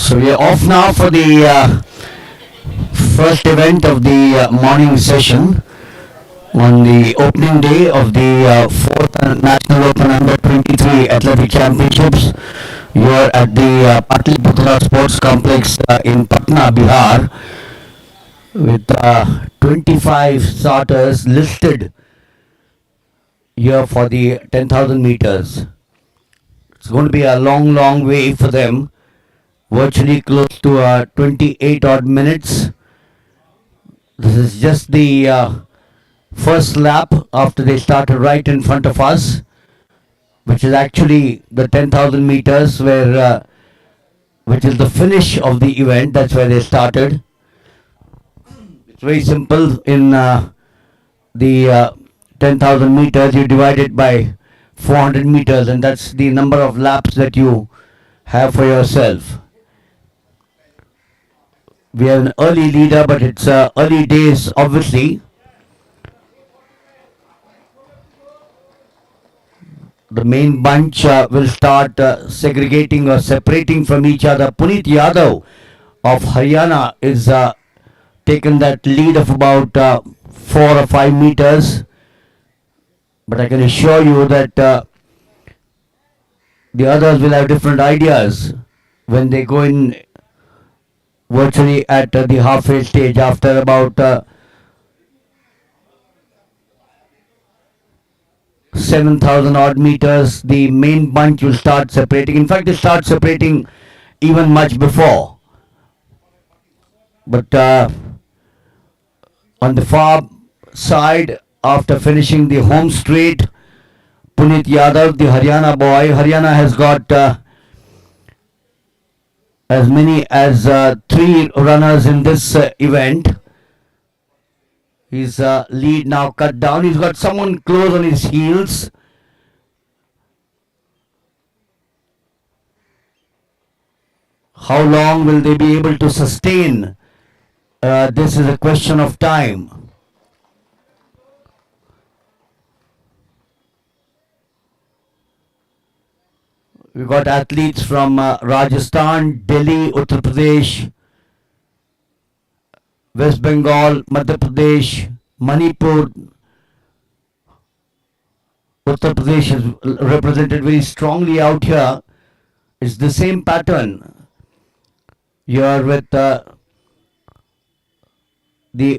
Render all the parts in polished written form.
So we are off now for the first event of the morning session on the opening day of the fourth National Open Under 23 Athletic Championships here at the Patliputra Sports Complex in Patna, Bihar, with 25 starters listed here for the 10,000 meters. It's going to be a long, long way for them. Virtually close to 28 odd minutes. This is just the first lap after they started right in front of us, which is actually the 10,000 meters which is the finish of the event. That's where they started. It's very simple. In the 10,000 meters, you divide it by 400 meters, and that's the number of laps that you have for yourself. We have an early leader, but it's early days, obviously. The main bunch will start segregating or separating from each other. Puneet Yadav of Haryana is taken that lead of about 4 or 5 meters. But I can assure you that the others will have different ideas when they go in virtually at the halfway stage after about 7,000 odd meters. The main bunch will start separating. In fact, they start separating even much before. But on the far side, after finishing the home straight, Puneet Yadav, the Haryana boy, Haryana has got as many as 3 runners in this event. His lead now cut down. He's got someone close on his heels. How long will they be able to sustain? This is a question of time. We've got athletes from Rajasthan, Delhi, Uttar Pradesh, West Bengal, Madhya Pradesh, Manipur. Uttar Pradesh is represented very strongly out here. It's the same pattern. Here with the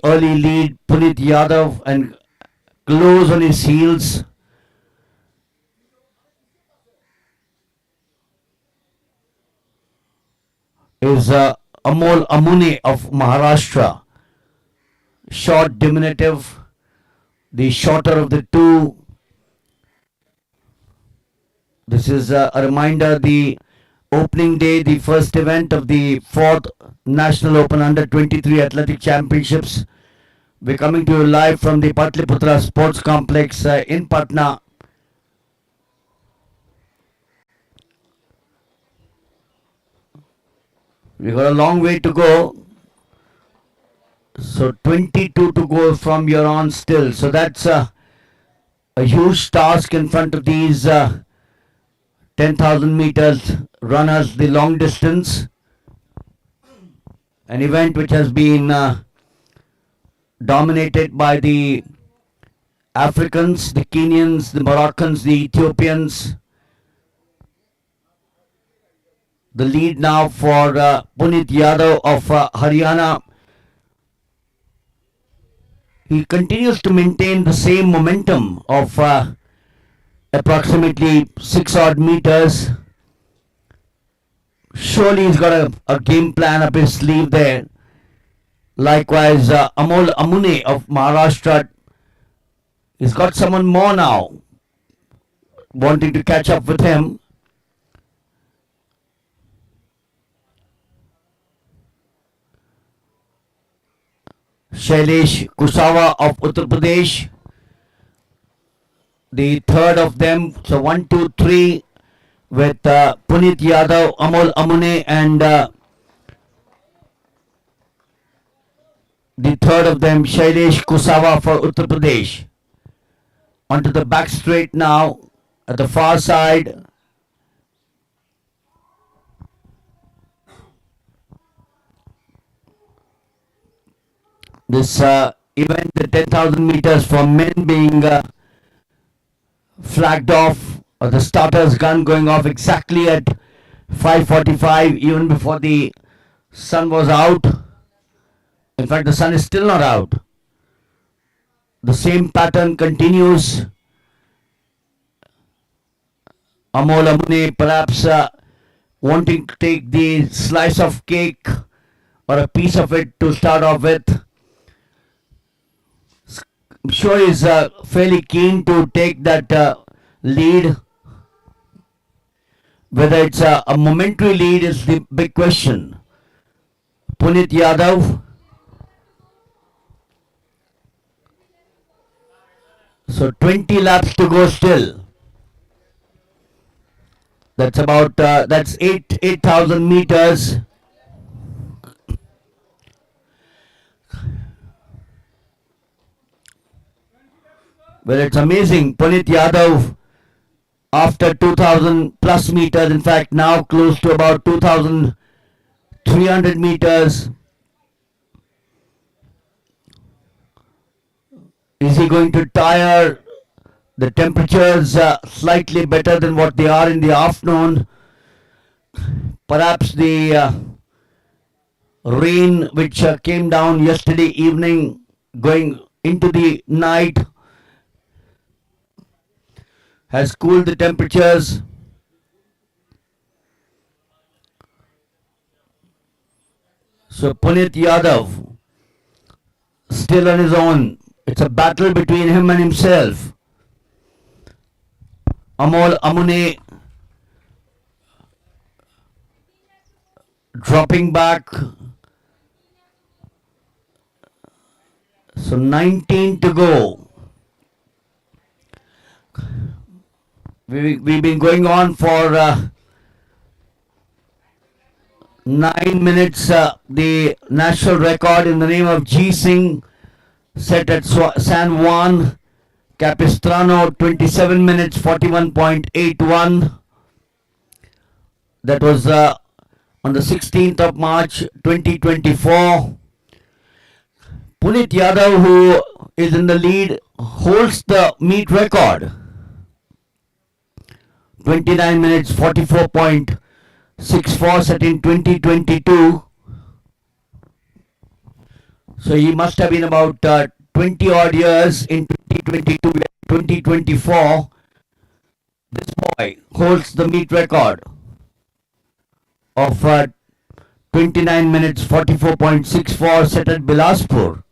early lead, Puneet Yadav, and close on his heels. Is Amol Amune of Maharashtra. Short, diminutive, the shorter of the two. This is a reminder, the opening day, the first event of the 4th National Open Under 23 Athletic Championships. We're coming to you live from the Patliputra Sports Complex in Patna. We got a long way to go. So 22 to go from here on still. So that's a huge task in front of these 10,000 meters runners, the long distance. An event which has been dominated by the Africans, the Kenyans, the Moroccans, the Ethiopians. The lead now for Puneet Yadav of Haryana. He continues to maintain the same momentum of approximately 6 odd meters. Surely he's got a game plan up his sleeve there. Likewise, Amol Amune of Maharashtra. He's got someone more now wanting to catch up with him. Shailesh Kusawa of Uttar Pradesh, the third of them. So 1, 2, 3 with Puneet Yadav, Amol Amune, and the third of them, Shailesh Kusawa for Uttar Pradesh. Onto the back straight now at the far side. this event, the 10,000 meters for men being flagged off, or the starter's gun going off exactly at 5:45, even before the sun was out. In fact, the sun is still not out. The same pattern continues. Amol Amune perhaps wanting to take the slice of cake or a piece of it to start off with. I'm sure he's fairly keen to take that lead. Whether it's a momentary lead is the big question. Punit Yadav. So 20 laps to go still. That's about that's 8,000 meters. Well, it's amazing. Punit Yadav, after 2,000 plus meters, in fact, now close to about 2,300 meters. Is he going to tire? The temperatures slightly better than what they are in the afternoon. Perhaps the rain which came down yesterday evening going into the night has cooled the temperatures. So Punit Yadav still on his own. It's a battle between him and himself. Amol Amune dropping back. So 19 to go. We've been going on for 9 minutes. The national record in the name of G Singh set at San Juan Capistrano, 27 minutes 41.81. That was on the 16th of March 2024. Punit Yadav, who is in the lead, holds the meet record. 29 minutes 44.64 set in 2022. So he must have been about 20 odd years in 2022, 2024. This boy holds the meet record of 29 minutes 44.64 set at Bilaspur.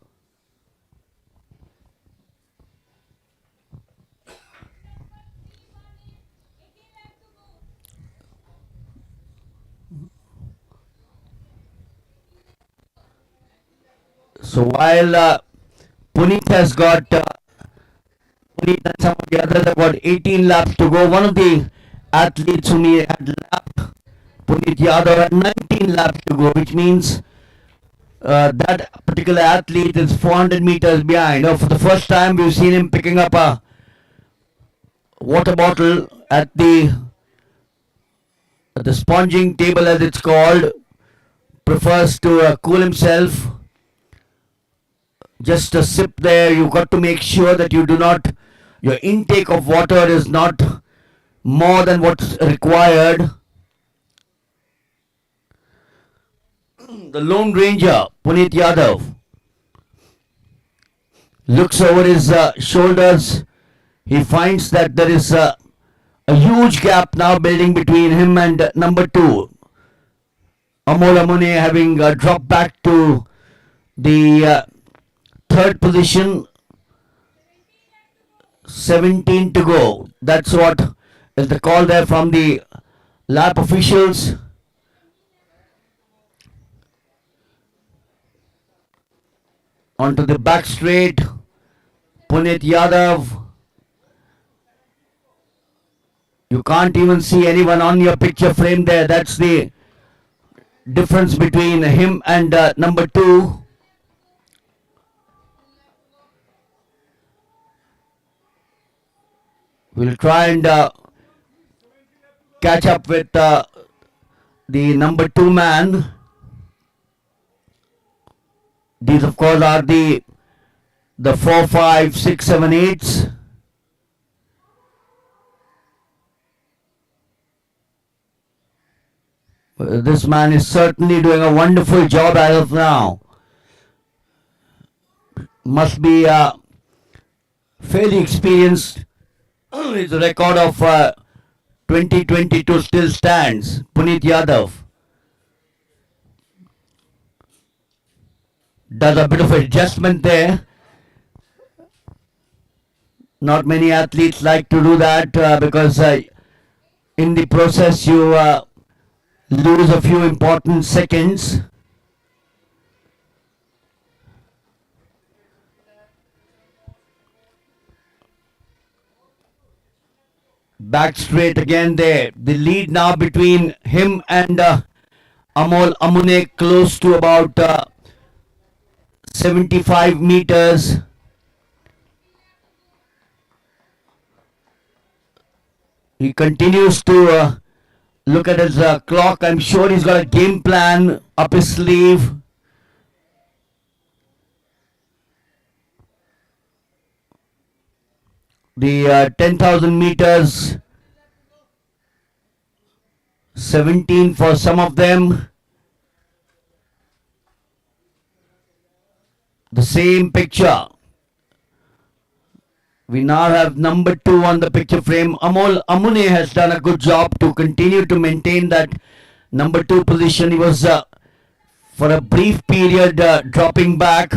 So while Puneet has got Puneet and some of the others have got 18 laps to go, one of the athletes whom he had lapped, Punit Yadav, had 19 laps to go, which means that particular athlete is 400 meters behind. For the first time, we've seen him picking up a water bottle at the sponging table, as it's called. Prefers to cool himself. Just a sip there. You've got to make sure that you do not, your intake of water is not more than what's required. The Lone Ranger, Punit Yadav, looks over his shoulders. He finds that there is a huge gap now building between him and number 2. Amol Amune having dropped back to the third position. 17 to go. That's what is the call there from the lap officials. Onto the back straight. Punit Yadav. You can't even see anyone on your picture frame there. That's the difference between him and number 2. We'll try and catch up with the number 2 man. These of course are the 4, 5, 6, 7, 8s. This man is certainly doing a wonderful job as of now. Must be fairly experienced. His record of 2022 still stands. Puneet Yadav does a bit of adjustment there. Not many athletes like to do that because in the process you lose a few important seconds. Back straight again there. The lead now between him and Amol Amune close to about 75 meters. He continues to look at his clock. I'm sure he's got a game plan up his sleeve. The 10,000 meters, 17 for some of them. The same picture. We now have number 2 on the picture frame. Amol Amune has done a good job to continue to maintain that number 2 position. He was for a brief period dropping back.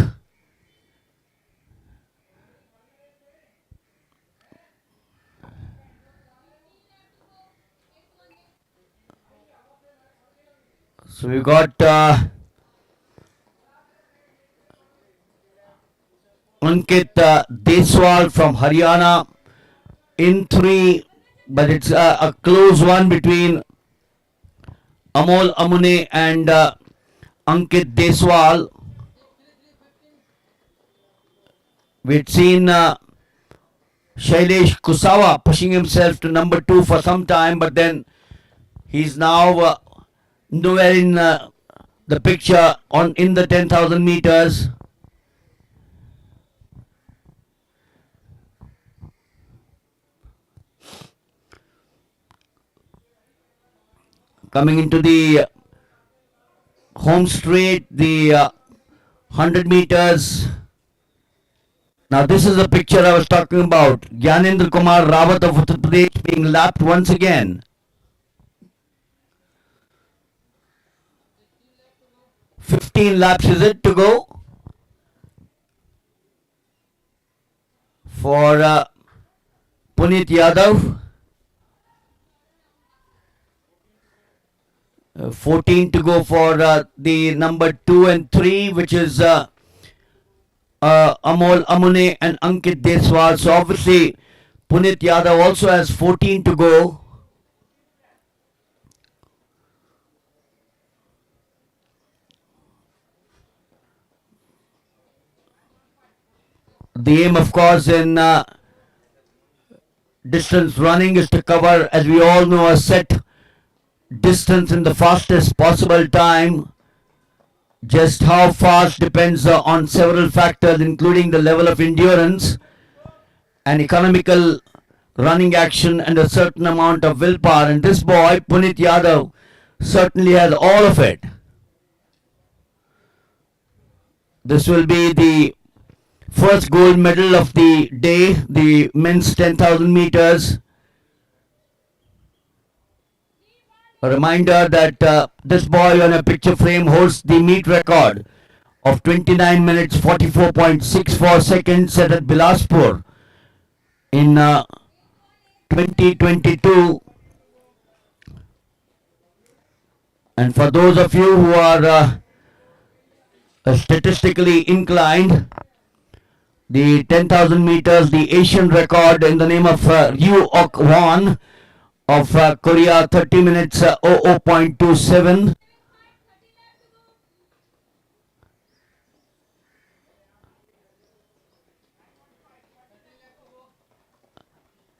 So we got Ankit Deswal from Haryana in 3, but it's a close one between Amol Amune and Ankit Deswal. We'd seen Shailesh Kusawa pushing himself to number 2 for some time, but then he's now nowhere in the picture in the 10,000 meters. Coming into the home straight, the 100 meters. Now this is the picture I was talking about. Gyanendra Kumar Rawat of Uttar Pradesh being lapped once again. 15 laps is it to go for Puneet Yadav. 14 to go for the number 2 and 3, which is Amol Amune and Ankit Deswal. So obviously Puneet Yadav also has 14 to go. The aim, of course, in distance running is to cover, as we all know, a set distance in the fastest possible time. Just how fast depends on several factors, including the level of endurance and economical running action and a certain amount of willpower. And this boy, Puneet Yadav, certainly has all of it. This will be the first gold medal of the day, the men's 10,000 meters. A reminder that this boy on a picture frame holds the meet record of 29 minutes 44.64 seconds set at Bilaspur in 2022. And for those of you who are statistically inclined, the 10,000 meters, the Asian record in the name of Ryu Ok Won of Korea, 30 minutes 00.27.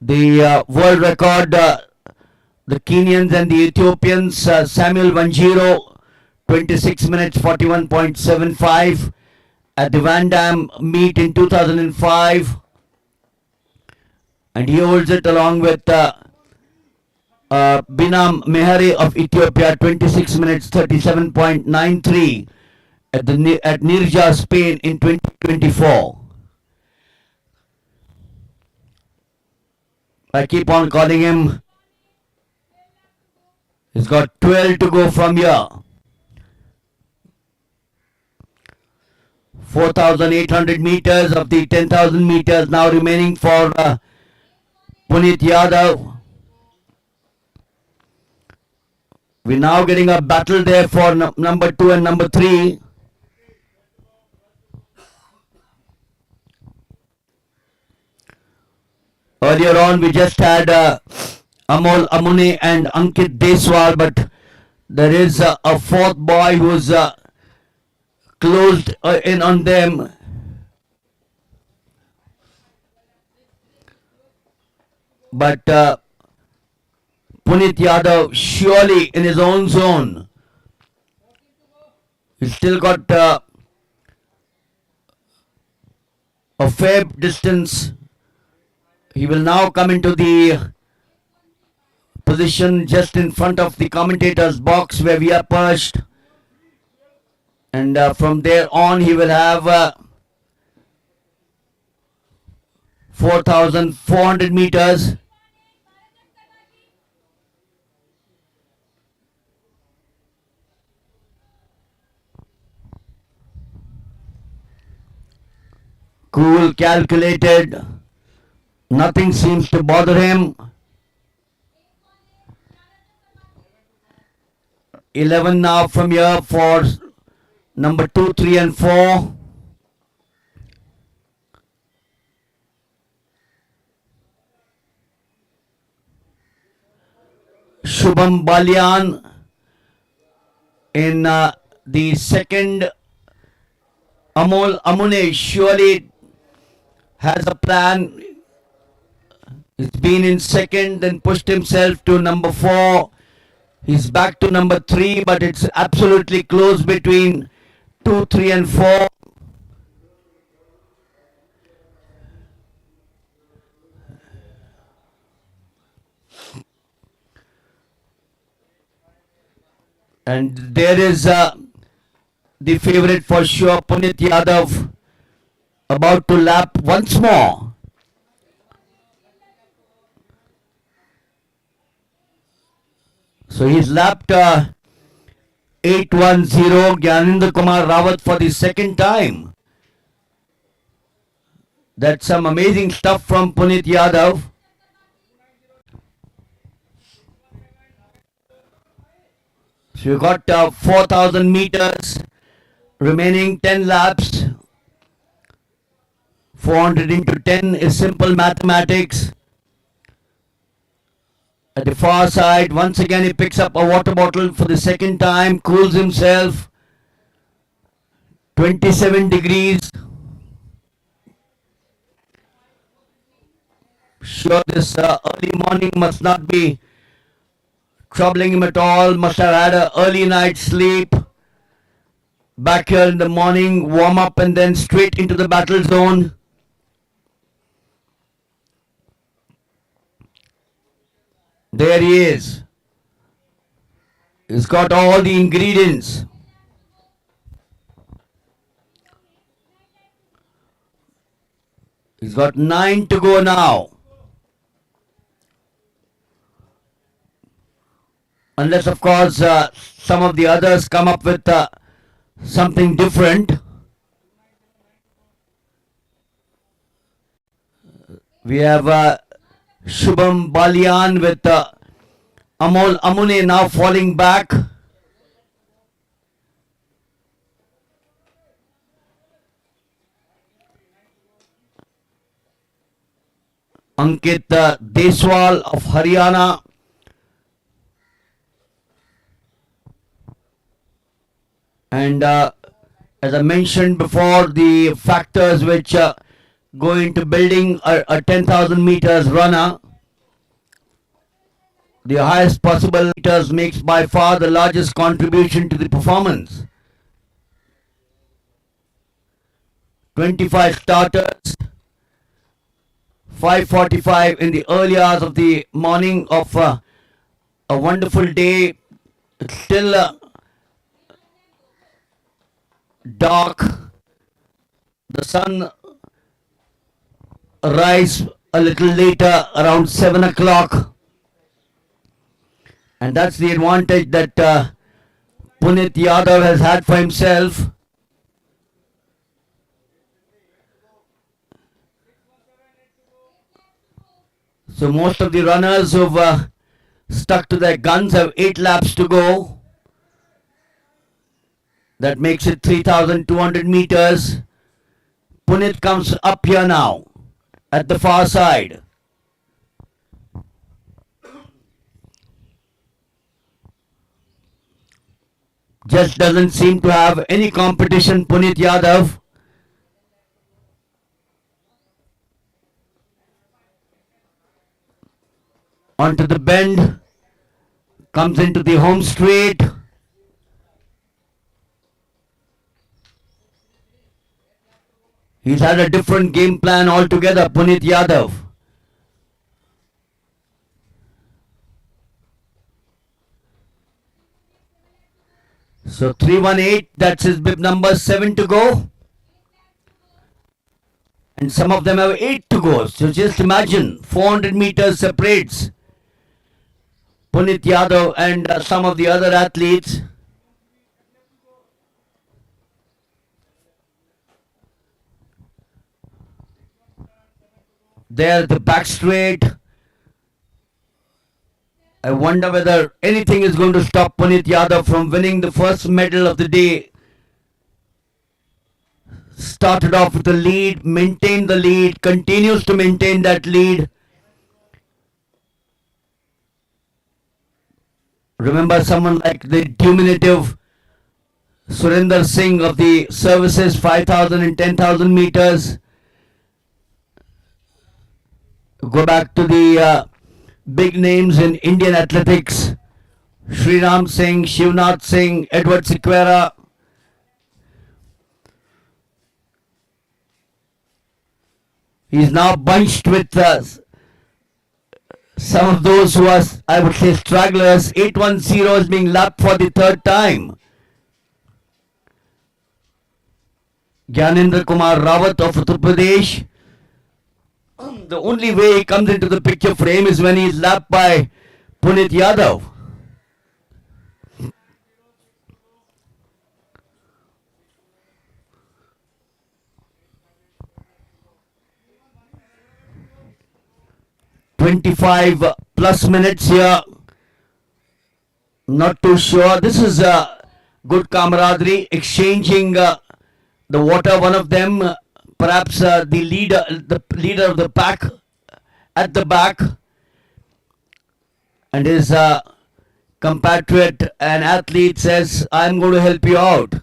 The world record, the Kenyans and the Ethiopians, Samuel Wanjiro, 26 minutes 41.75, at the Van Dam meet in 2005, and he holds it along with Binam Mehari of Ethiopia, 26 minutes 37.93 at Nirja, Spain in 2024. I keep on calling him. He's got 12 to go from here. 4,800 meters of the 10,000 meters now remaining for Puneet Yadav. We're now getting a battle there for number 2 and number 3. Earlier on, we just had Amol Amune and Ankit Deswal, but there is a fourth boy who's closed in on them. But Puneet Yadav surely in his own zone. He's still got a fair distance. He will now come into the position just in front of the commentator's box where we are perched. And from there on he will have 4,400 meters. Cool, calculated. Nothing seems to bother him. 11 now from here for number 2, 3 and 4. Shubham Balian in the second. Amol Amune surely has a plan. He's been in second, then pushed himself to number 4. He's back to number 3, but it's absolutely close between 2, 3 and 4. And there is the favorite for sure, Puneet Yadav, about to lap once more. So he's lapped 810 Gyanendra Kumar Rawat for the second time. That's some amazing stuff from Puneet Yadav. So you got 4,000 meters, remaining 10 laps. 400 into 10 is simple mathematics. At the far side, once again he picks up a water bottle for the second time, cools himself. 27 degrees. Sure, this early morning must not be troubling him at all. Must have had an early night's sleep. Back here in the morning, warm up and then straight into the battle zone. There he is. He's got all the ingredients. He's got 9 to go now. Unless, of course, some of the others come up with something different. We have Shubham Balian with Amol Amune now falling back. Ankit Deswal of Haryana. And as I mentioned before, the factors which go into building a 10,000 meters runner. The highest possible meters makes by far the largest contribution to the performance. 25 starters, 5:45 in the early hours of the morning of a wonderful day. It's still dark. The sun rise a little later, around 7 o'clock. And that's the advantage that Punit Yadav has had for himself. So most of the runners who've stuck to their guns have 8 laps to go. That makes it 3,200 meters. Punit comes up here now at the far side. Just doesn't seem to have any competition, Punit Yadav. Onto the bend, comes into the home straight. He's had a different game plan altogether, Punit Yadav. So 318, that's his bib number, 7 to go. And some of them have 8 to go. So just imagine, 400 meters separates Punit Yadav and some of the other athletes. There, the back straight. I wonder whether anything is going to stop Punit Yadav from winning the first medal of the day. Started off with the lead, maintained the lead, continues to maintain that lead. Remember someone like the diminutive Surinder Singh of the services, 5,000 and 10,000 meters. Go back to the big names in Indian athletics. Sriram Singh, Shivnath Singh, Edward Sequeira. He's now bunched with some of those who are, I would say, stragglers. 810 is being lapped for the third time. Gyanendra Kumar Rawat of Uttar Pradesh. The only way he comes into the picture frame is when he is lapped by Punit Yadav. "25 plus minutes here. Not too sure. This is good camaraderie, exchanging the water. One of them, perhaps the leader of the pack at the back, and his compatriot and athlete says, "I'm going to help you out."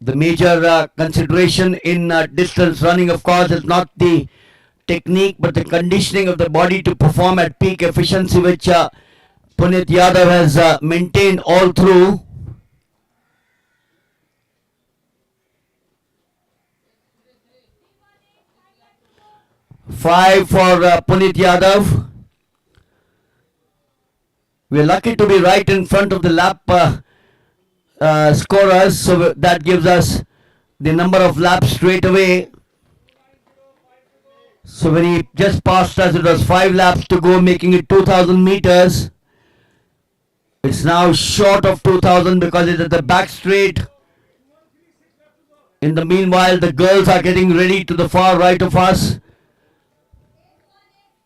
The major consideration in distance running, of course, is not the technique but the conditioning of the body to perform at peak efficiency, which Punit Yadav has maintained all through. Five for Punit Yadav. We're lucky to be right in front of the lap scorers, so that gives us the number of laps straight away. So when he just passed us, it was 5 laps to go, making it 2,000 meters. It's now short of 2,000 because it's at the back straight. In the meanwhile, the girls are getting ready to the far right of us.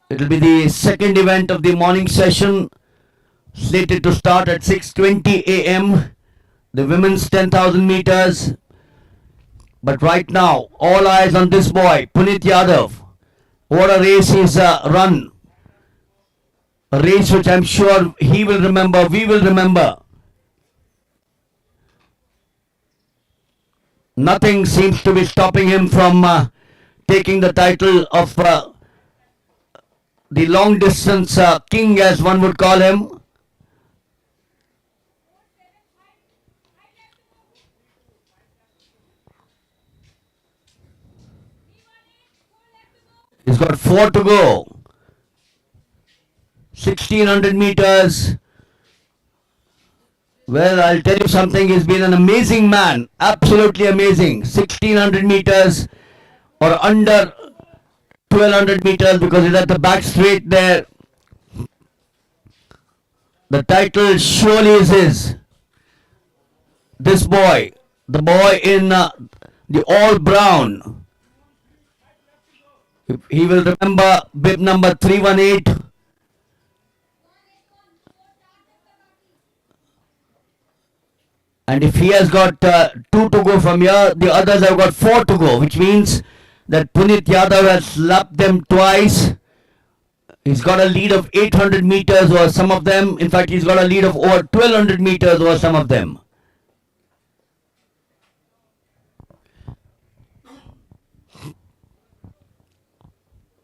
It will be the second event of the morning session, slated to start at 6:20 a.m. The women's 10,000 meters. But right now, all eyes on this boy, Punit Yadav. What a race he's run. A race which I'm sure he will remember, we will remember. Nothing seems to be stopping him from taking the title of the long distance king, as one would call him. He's got 4 to go. 1600 meters. Well, I'll tell you something. He's been an amazing man. Absolutely amazing. 1600 meters or under 1200 meters because he's at the back straight there. The title surely is his. This boy, the boy in the all brown. He will remember bib number 318. And if he has got 2 to go from here, the others have got 4 to go, which means that Puneet Yadav has lapped them twice. He's got a lead of 800 meters over some of them. In fact, he's got a lead of over 1200 meters over some of them.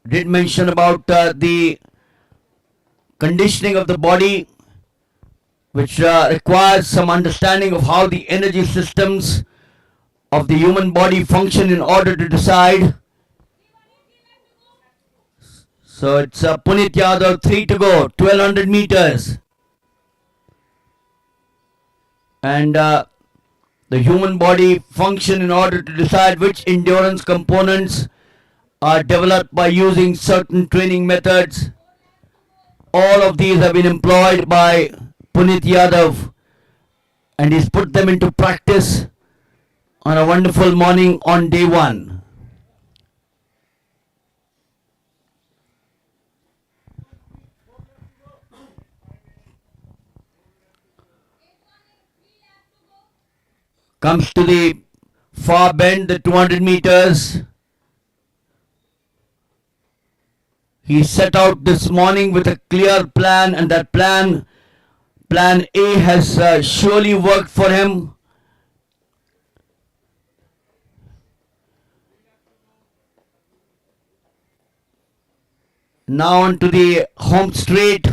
Did mention about the conditioning of the body, which requires some understanding of how the energy systems of the human body function in order to decide. So it's Puneet Yadav, 3 to go, 1200 meters. And the human body function in order to decide which endurance components are developed by using certain training methods. All of these have been employed by Puneet Yadav, and he's put them into practice on a wonderful morning on day 1. Comes to the far bend, the 200 meters. He set out this morning with a clear plan, and that plan A, has surely worked for him. Now on to the home straight.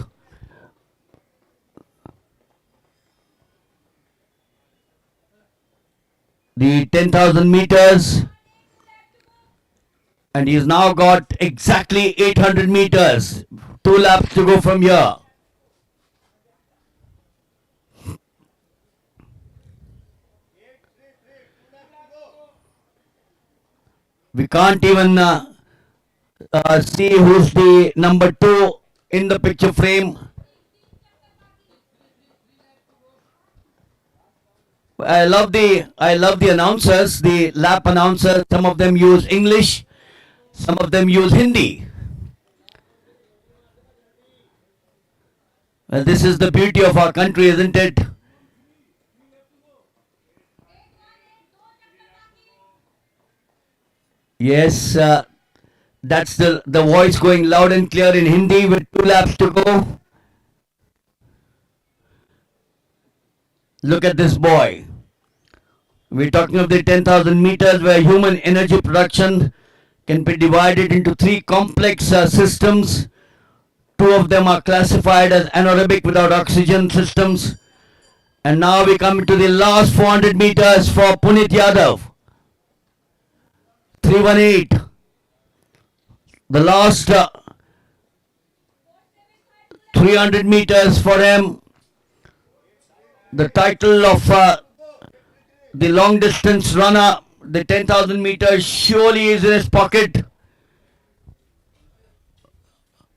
The 10,000 meters. And he's now got exactly 800 meters. 2 laps to go from here. We can't even see who's the number 2 in the picture frame. I love the announcers, the lap announcers. Some of them use English, some of them use Hindi. Well, this is the beauty of our country, isn't it? Yes, that's the voice going loud and clear in Hindi with 2 laps to go. Look at this boy. We're talking of the 10,000 meters where human energy production can be divided into 3 complex systems. 2 of them are classified as anaerobic without oxygen systems. And now we come to the last 400 meters for Puneet Yadav. 318. The last 300 meters for him. The title of the long distance runner, the 10,000 meters, surely is in his pocket.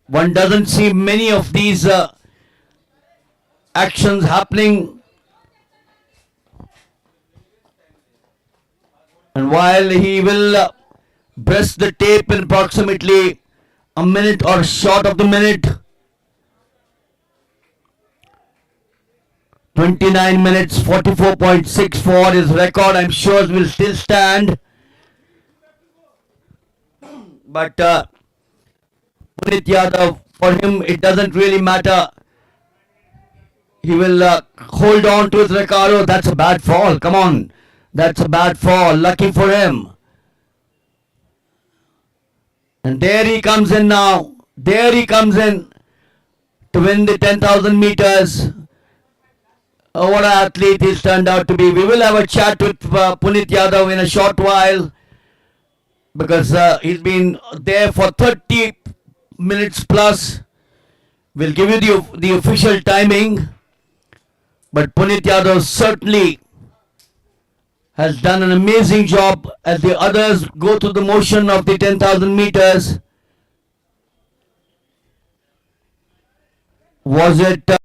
One doesn't see many of these actions happening. And while he will breast the tape in approximately a minute or short of the minute, 29 minutes 44.64 his record, I'm sure will still stand. But Puneet Yadav, for him it doesn't really matter. He will hold on to his record. Oh, that's a bad fall. Come on. That's a bad fall. Lucky for him. And there he comes in now. There he comes in to win the 10,000 meters. Oh, what an athlete he's turned out to be. We will have a chat with Punit Yadav in a short while because he's been there for 30 minutes plus. We'll give you the official timing, but Punit Yadav certainly has done an amazing job as the others go through the motion of the 10,000 meters. Was it